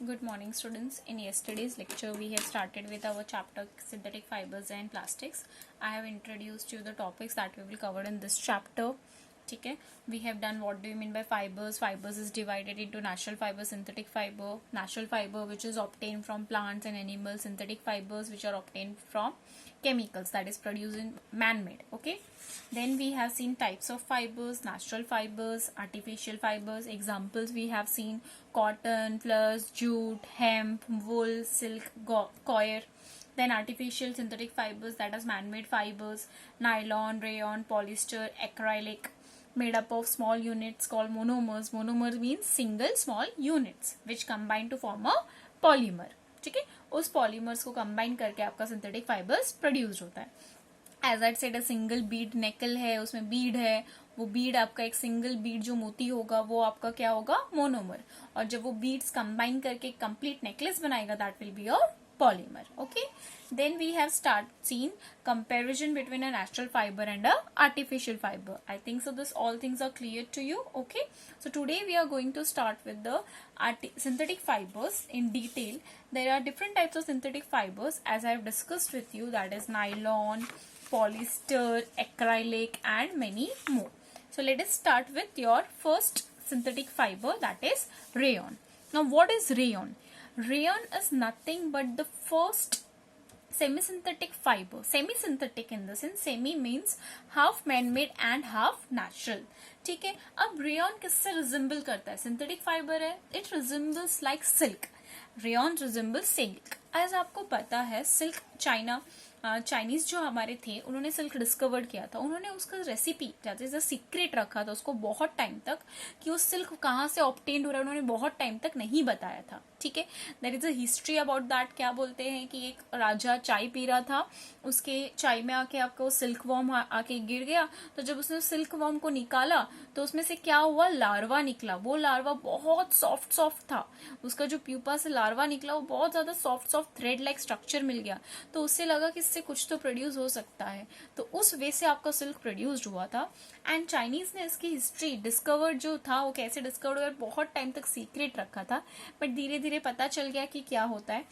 Good morning, students. In yesterday's lecture, we have started with our chapter synthetic fibers and plastics. I have introduced you the topics that we will cover in this chapter. Okay, we have done what do you mean by fibers. Fibers is divided into natural fiber, synthetic fiber. Natural fiber which is obtained from plants and animals. Synthetic fibers which are obtained from chemicals, that is produced in man-made. Okay, then we have seen types of fibers, natural fibers, artificial fibers. Examples we have seen cotton, flax, jute, hemp, wool, silk, coir. Then artificial synthetic fibers, that is man-made fibers, nylon, rayon, polyester, acrylic, made up of small units called monomers. Monomer means single small units which combine to form a polymer. ठीक है, उस polymers को combine करके आपका synthetic fibres produce होता है. As I said a single bead necklace है, उसमें बीड है, वो बीड आपका एक सिंगल बीड जो मोती होगा वो आपका क्या होगा, मोनोमर. और जब वो बीड्स कंबाइन करके कंप्लीट नेकलेस बनाएगा that will be your polymer. Okay, then we have seen comparison between a natural fiber and a artificial fiber. I think so this all things are clear to you. Okay, so today we are going to start with the synthetic fibers in detail. There are different types of synthetic fibers as I have discussed with you, that is nylon, polyester, acrylic and many more. So let us start with your first synthetic fiber, that is rayon. Now what is rayon? Rayon is nothing but the first semi-synthetic fiber. Semi-synthetic in the sense, semi means half man-made and half natural. ठीक है, अब rayon किससे resemble करता है? Synthetic fiber है, it resembles like silk. Rayon resembles silk. As आपको पता है silk चाइनीज जो हमारे थे उन्होंने सिल्क डिस्कवर्ड किया था. उन्होंने उसका रेसिपी जैसे सीक्रेट रखा था उसको बहुत टाइम तक, कि उस सिल्क कहाँ से ऑब्टेन हो रहा है उन्होंने बहुत टाइम तक नहीं बताया था. ठीक है, there is a history about that. क्या बोलते हैं कि एक राजा चाय पी रहा था, उसके चाय में आके आपका वो सिल्क वॉर्म आके गिर गया. तो जब उसने सिल्क वॉर्म को निकाला तो उसमें से क्या हुआ, लार्वा निकला. वो लार्वा बहुत सॉफ्ट था, उसका जो प्यूपा से लार्वा निकला वो बहुत ज्यादा सॉफ्ट थ्रेड लाइक स्ट्रक्चर मिल गया. तो उससे लगा कि इससे कुछ तो प्रोड्यूस हो सकता है, तो उस वे से आपका सिल्क प्रोड्यूस्ड हुआ था. एंड चाइनीज ने इसकी हिस्ट्री डिस्कवर्ड जो था वो कैसे डिस्कवर्ड हुआ, बहुत टाइम तक सीक्रेट रखा था, बट धीरे धीरे पता चल गया कि क्या होता है.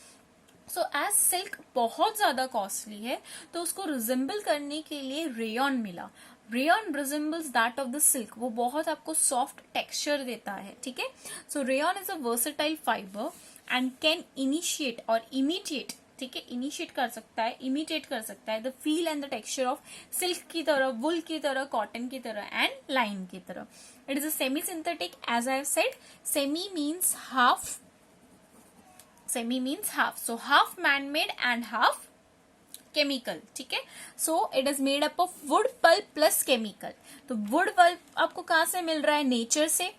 सो एज सिल्क बहुत ज्यादा कॉस्टली है तो उसको रिजेंबल करने के लिए रेयन मिला. Rayon resembles that of the silk, वो बहुत आपको सॉफ्ट टेक्सचर देता है. ठीक है, so rayon is a versatile fiber and can initiate और इमिटेट. ठीक है, इनिशिएट कर सकता है, इमिटेट कर सकता है the feel and the texture of silk की तरह, वुल की तरह, कॉटन की तरह एंड लाइन की तरह. It is a semi synthetic. As I have said, semi means half. Semi means half, so half man made and half chemical. ठीक है, so it is made up of wood pulp plus chemical. तो wood pulp आपको कहां से मिल रहा है, nature से.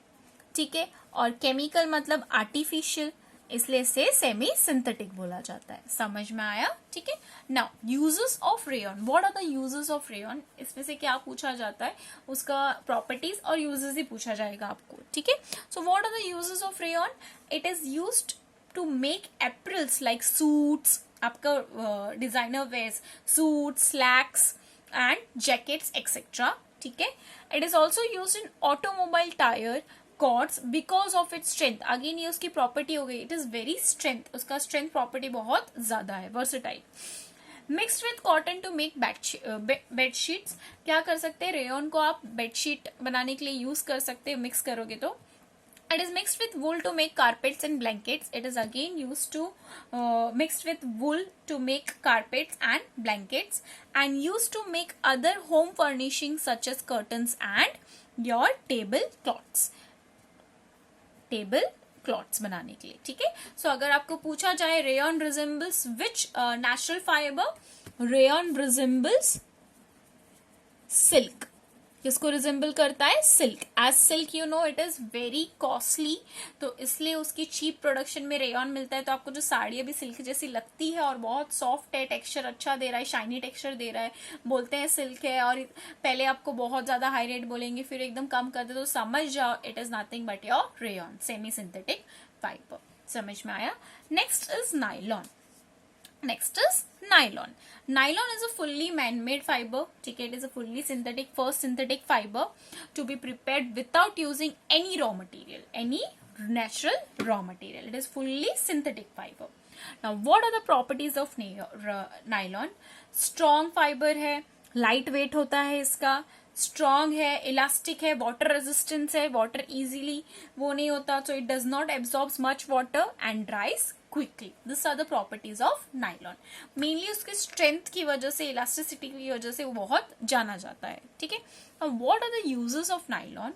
ठीक है, और केमिकल मतलब आर्टिफिशियल, इसलिए इसे सेमी सिंथेटिक बोला जाता है. समझ में आया? ठीक है. Now uses of rayon. What are the uses of rayon? इसमें से क्या पूछा जाता है, उसका प्रॉपर्टीज और यूजेस ही पूछा जाएगा आपको. ठीक है, so what are the uses of rayon? It is used to make apparels like suits, आपका designer wears, suit, slacks and jackets etcetera. ठीक है, it is also use in automobile tyre, cords because of its strength. Again ये उसकी property हो गई, it is very strength, उसका strength property बहुत ज्यादा है, versatile. Mixed with cotton to make bedsheets. क्या कर सकते हैं, रेयन को आप बेडशीट बनाने के लिए यूज कर सकते हैं, मिक्स करोगे तो. It is mixed with wool to make carpets and blankets. It is again used to mixed with wool to make carpets and blankets, and used to make other home furnishings such as curtains and your table cloths. Table cloths बनाने के लिए. ठीक है, सो अगर आपको पूछा जाए rayon resembles which natural fiber, rayon resembles silk. किसको रिजेंबल करता है, silk. As silk you know it is very costly, तो इसलिए उसकी चीप प्रोडक्शन में रेयन मिलता है. तो आपको जो साड़ी अभी सिल्क जैसी लगती है और बहुत सॉफ्ट है, टेक्सचर अच्छा दे रहा है, शाइनी टेक्सचर दे रहा है, बोलते हैं सिल्क है, और पहले आपको बहुत ज्यादा हाई रेट बोलेंगे फिर एकदम कम कर दे, तो समझ जाओ it is nothing but your rayon, semi synthetic fibre. समझ में आया? Next is nylon. Next is nylon. Nylon is a fully man-made fiber. ठीक है, it is a fully synthetic, first synthetic fiber to be prepared without using any raw material. Any natural raw material. It is fully synthetic fiber. Now what are the properties of nylon? Strong fiber है, light weight होता है इसका, strong है, elastic है, water resistance है, water easily वो नहीं होता, so it does not absorbs much water and dries quickly. These are the properties of nylon. Mainly उसके स्ट्रेंथ की वजह से, इलास्टिसिटी की वजह से वो बहुत जाना जाता है. ठीक है. Now what are the uses of nylon?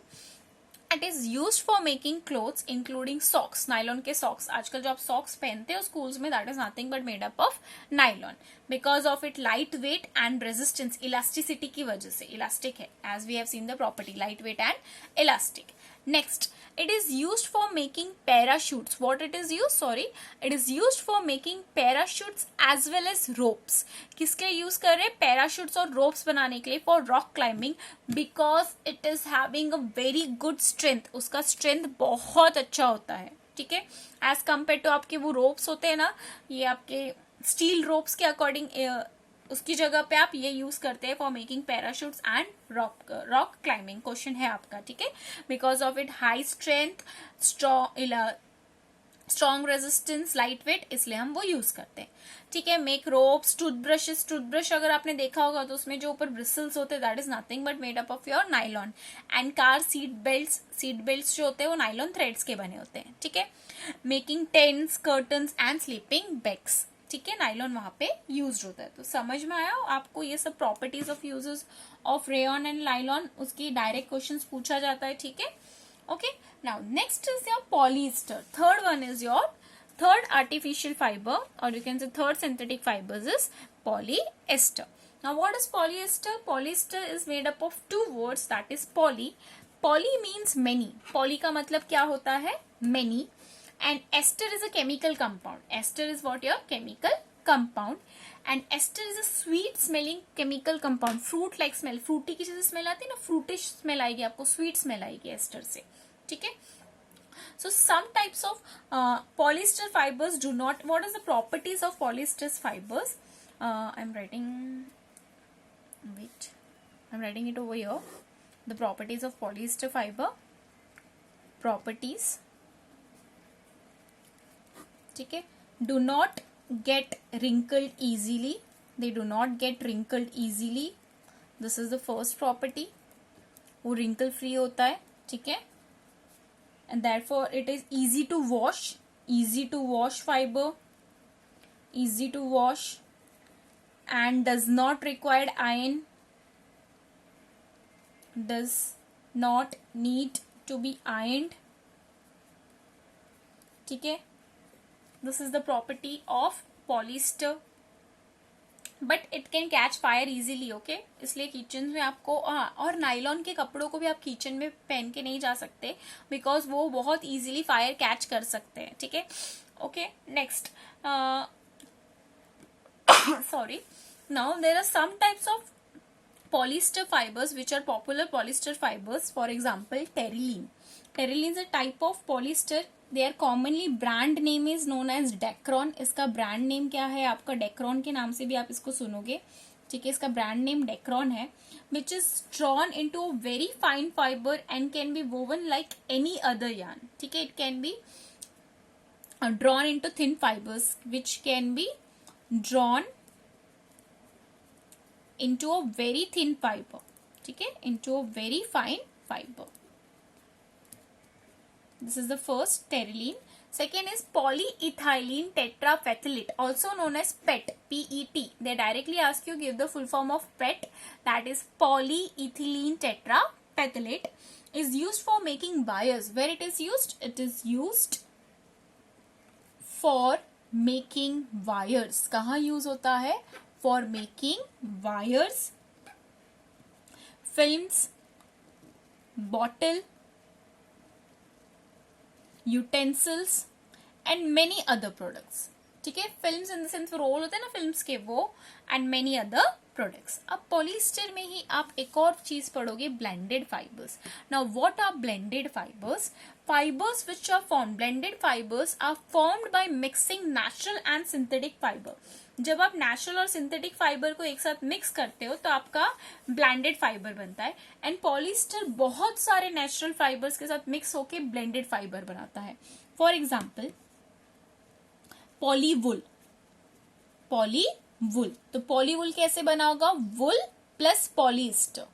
It is used for making clothes including socks. Nylon के socks, आजकल जो आप socks पहनते हो स्कूल्स में, that is nothing but made up of nylon. Because of it light weight and resistance, elasticity की वजह से, elastic है, as we have seen the property, light weight and elastic. Next, it is used for making parachutes. What it is used? Sorry, it is used for making parachutes as well as ropes. किसके लिए use कर रहे हैं? Parachutes और ropes बनाने के लिए, for rock climbing, because it is having a very good strength. उसका strength बहुत अच्छा होता है. ठीक है, as compared to आपके वो ropes होते हैं ना, ये आपके स्टील ropes के अकॉर्डिंग उसकी जगह पे आप ये यूज करते हैं for making parachutes and rock climbing. Question है आपका. ठीक है, because of it high strength, strong resistance, light weight, इसलिए हम वो यूज करते हैं. ठीक है. Make ropes, toothbrushes. टूथब्रश अगर आपने देखा होगा तो उसमें जो ऊपर ब्रिसल्स होते हैं, that is nothing but made up of your nylon. And car seat belts जो होते हैं वो नाइलॉन थ्रेड्स के बने होते हैं. ठीक है. Making tents, curtains and sleeping bags. ठीक है, नाइलॉन वहां पे यूज होता है. तो समझ में आया आपको ये सब properties of uses of rayon and nylon. उसकी डायरेक्ट क्वेश्चंस पूछा जाता है. ठीक है. Okay, now next is your polyester. Third one is your third artificial fiber, or you can say third synthetic fibers, is polyester. Now what is polyester? Polyester is made up of two words, that is poly. Poly means many. Poly का मतलब क्या होता है? Many. And ester is a chemical compound. Ester is what? Your chemical compound. And ester is a sweet smelling chemical compound. Fruit like smell. Fruity की जैसे smell आती है ना, fruitish smell आएगी आपको, sweet smell आएगी ester से. ठीक है. So some types of polyester fibers do not. What is the properties of polyester fibers? I'm writing it over here. The properties of polyester fiber. Properties. ठीक है. Do not get wrinkled easily. They do not get wrinkled easily. This is the first property. वो wrinkle free होता है. ठीक है. And therefore it is easy to wash fiber, easy to wash, and does not require iron, does not need to be ironed. ठीक है. This is the property of polyester. But it can catch fire easily. Okay, इसलिए kitchen में आपको और nylon के कपड़ों को भी आप किचन में पहन के नहीं जा सकते, बिकॉज वो बहुत इजीली फायर कैच कर सकते हैं. ठीक है. Okay, next, sorry. Now there are some types of polyester fibers which are popular polyester fibers. For example, terylene. Terylene is a type of polyester. Their commonly brand name is known as Dacron. इसका brand name क्या है आपका? Dacron के नाम से भी आप इसको सुनोगे. ठीक है, इसका brand name Dacron है, which is drawn into a very fine fiber and can be woven like any other yarn. ठीक है, it can be drawn into thin fibers which can be drawn into a very thin fiber. ठीक है, into a very fine fiber. This is the first, terylene. Second is polyethylene tetrafethylate, also known as PET. PET. They directly ask you give the full form of PET. That is polyethylene tetrafethylate. Is used for making wires. Where it is used? It is used for making wires. कहाँ use होता है? For making wires, films, bottle, utensils and many other products. ठीक है, films in the sense roll होते हैं ना films के, वो, एंड मेनी अदर प्रोडक्ट्स. अब पॉलिएस्टर में ही आप एक और चीज पढ़ोगे, blended fibres. Now what are blended fibres? Fibers which are formed, blended fibers are formed by mixing natural and synthetic fiber. जब आप नेचुरल और सिंथेटिक फाइबर को एक साथ मिक्स करते हो तो आपका ब्लेंडेड फाइबर बनता है. एंड पॉलिस्टर बहुत सारे नेचुरल फाइबर्स के साथ मिक्स होके ब्लेंडेड फाइबर बनाता है. For example पॉलीवुल. पॉलीवुल, तो पॉलीवुल कैसे बना होगा? वुल प्लस पॉलिस्टर.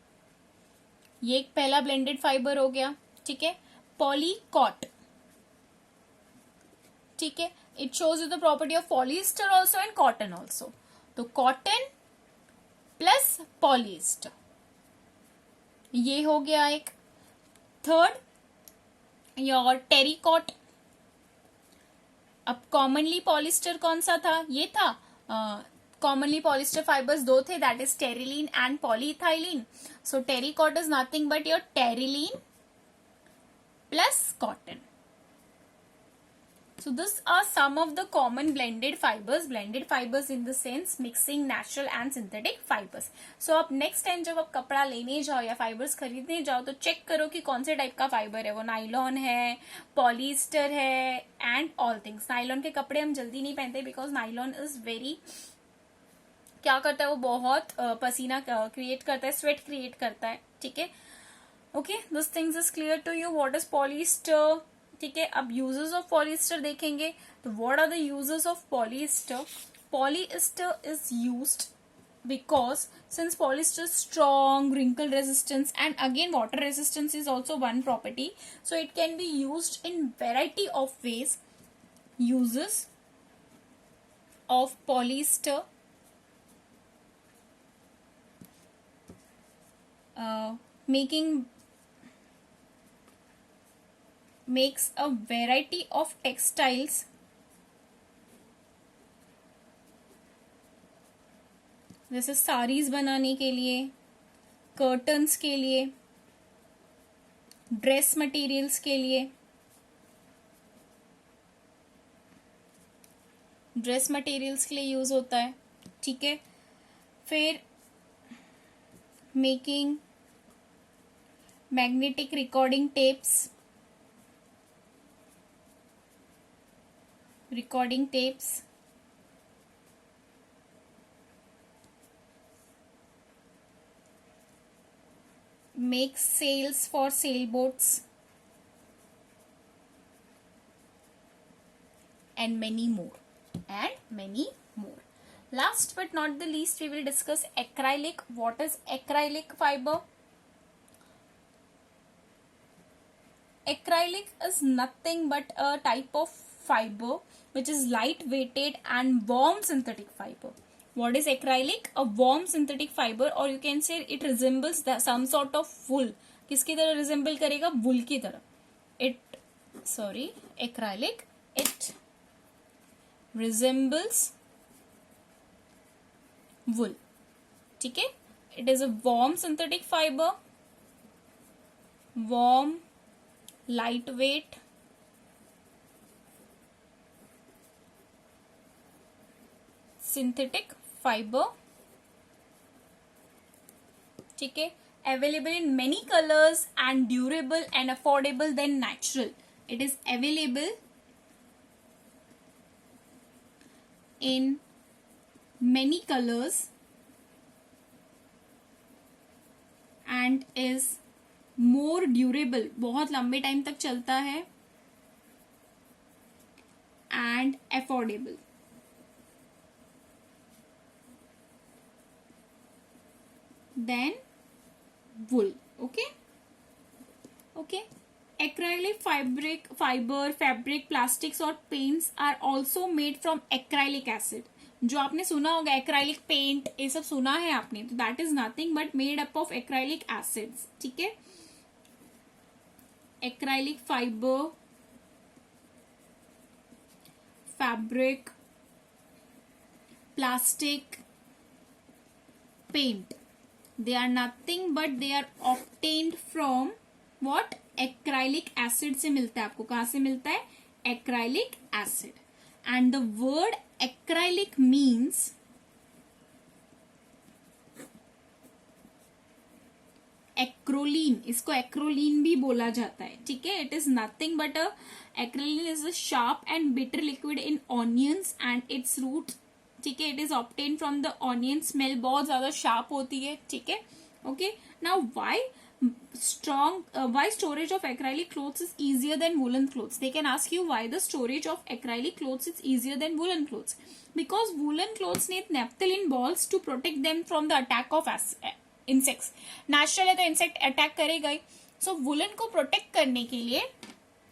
ये एक पहला ब्लेंडेड फाइबर हो गया. ठीक है. पॉलीकॉट. ठीक है. It shows you the property of polyester also and cotton also. तो कॉटन प्लस पॉलिस्टर, ये हो गया एक. Third your terricot. अब कॉमनली पॉलिस्टर कौन सा था? ये था. कॉमनली पॉलिस्टर फाइबर्स दो थे, that is terylene and polyethylene. So terricot is nothing but your terylene plus cotton. So these are some of the common blended fibers in the sense mixing natural and synthetic fibers. So आप next time जब आप कपड़ा लेने जाओ या fibres खरीदने जाओ तो चेक करो कि कौन से टाइप का फाइबर है. वो नाइलॉन है, पॉलिस्टर है एंड ऑल थिंग्स. नाइलॉन के कपड़े हम जल्दी नहीं पहनते बिकॉज नाइलॉन इज वेरी, क्या करता है वो, बहुत पसीना क्रिएट करता है, स्वेट क्रिएट करता है. ठीक है. Okay, this things is clear to you. What is polyester? ठीक है. अब यूजेस ऑफ पॉलिस्टर देखेंगे. तो what are the uses of polyester? Polyester is used because since polyester is strong, wrinkle resistance and again water resistance is also one property, so it can be used in variety of ways. Uses of polyester, makes a variety of textiles जैसे साड़ीज बनाने के लिए, curtains के लिए, dress materials के लिए. Dress materials के लिए यूज होता है. ठीक है. फिर making magnetic recording tapes, makes sails for sailboats and many more. Last but not the least, we will discuss acrylic. What is acrylic fiber? Acrylic is nothing but a type of fiber which is light weighted and warm synthetic fiber. What is acrylic? A warm synthetic fiber, or you can say it resembles some sort of wool. किसकी तरह resemble करेगा? wool की तरह. Acrylic, it resembles wool. ठीक है. It is a warm synthetic fiber, warm, lightweight, synthetic fiber. ठीक है. Available in many colors and durable and affordable than natural. It is available in many colors and is more durable. बहुत लंबे time तक चलता है and affordable. Then wool. Okay. Acrylic fabric, plastics or paints are also made from acrylic acid. जो आपने सुना होगा acrylic paint, ये सब सुना है आपने, तो that is nothing but made up of acrylic acids. ठीक है. Acrylic fiber, fabric, plastic, paint, they are nothing but they are obtained from what? Acrylic acid से मिलता है. आपको कहाँ से मिलता है? Acrylic acid. And the word acrylic means acrolein, इसको एक्रोलीन भी बोला जाता है, ठीक है. It is nothing but acrolein is a sharp and bitter liquid in onions and its root, ठीक है. It is obtain from the onion, smell बहुत ज्यादा शार्प होती है, ठीक है. Okay, now why storage of acrylic clothes is easier than woolen clothes? They can ask you why the storage of acrylic clothes is easier than woolen clothes. Because woolen clothes need naphthalene balls to protect them from the attack of insects. Natural है तो insect attack करेगा ही. So woolen को protect करने के लिए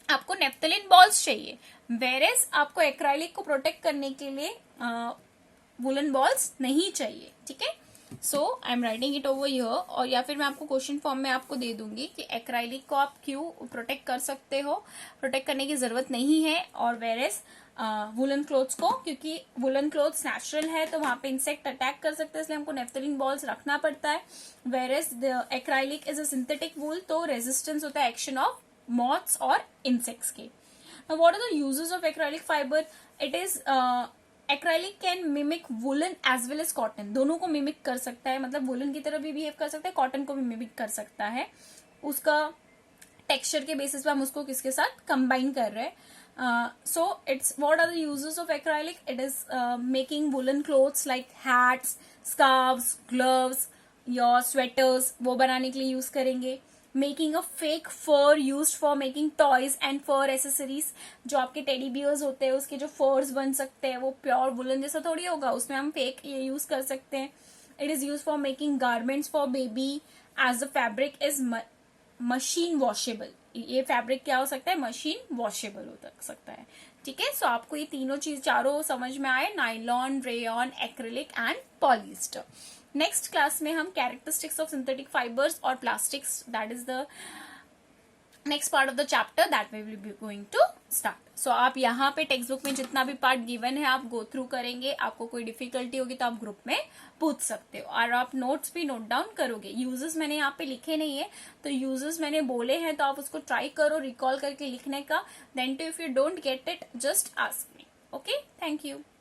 आपको naphthalene balls चाहिए, whereas आपको acrylic को protect करने के लिए woolen balls नहीं चाहिए, ठीक है. So I am writing it over here, और या फिर मैं आपको क्वेश्चन फॉर्म में आपको दे दूंगी कि एक्राइलिक को आप क्यों प्रोटेक्ट कर सकते हो, प्रोटेक्ट करने की जरूरत नहीं है, और वेरेस वुलन क्लोथ्स को, क्योंकि वुलन क्लोथ्स नेचुरल है तो वहां पे इंसेक्ट अटैक कर सकते हैं, इसलिए हमको नेफ्थलीन बॉल्स रखना पड़ता है. Whereas the acrylic is a synthetic wool, तो रेजिस्टेंस होता है एक्शन ऑफ मॉथ्स और इंसेक्ट्स के. What are the uses of acrylic fibre? It is acrylic can mimic woollen as well as cotton, दोनों को मिमिक कर सकता है, मतलब वुलन की तरह भी बिहेव कर सकता है, कॉटन को भी मिमिक कर सकता है. उसका टेक्सचर के बेसिस पे हम उसको किसके साथ कंबाइन कर रहे हैं. So it's what are the uses of acrylic? It is making woollen clothes like hats, scarves, gloves, your sweaters, वो बनाने के लिए यूज करेंगे. Making a fake fur use for making toys and fur accessories, जो आपके teddy bears होते हैं उसके जो फर्स बन सकते हैं वो प्योर वुलन जैसा थोड़ी होगा, उसमें हम फेक ये यूज कर सकते हैं. It is use for making garments for baby as the fabric is machine washable. ये फैब्रिक क्या हो सकता है? मशीन वॉशेबल हो सकता है, ठीक है. सो आपको ये तीनों चीज चारों समझ में आए, nylon, rayon, acrylic and polyester. Next class में हम कैरेक्टरिस्टिक्स ऑफ सिंथेटिक फाइबर्स और plastics, that is the next part of the chapter that we will be going to start. So आप यहाँ पे टेक्स्ट बुक में जितना भी पार्ट गिवन है आप गो थ्रू करेंगे. आपको कोई डिफिकल्टी होगी तो आप ग्रुप में पूछ सकते हो, और आप नोट्स भी नोट डाउन करोगे. यूजेस मैंने यहाँ पे लिखे नहीं है, तो यूजेस मैंने बोले हैं तो आप उसको ट्राई करो रिकॉल करके लिखने का. Then too if you don't get it just ask me. Okay, thank you.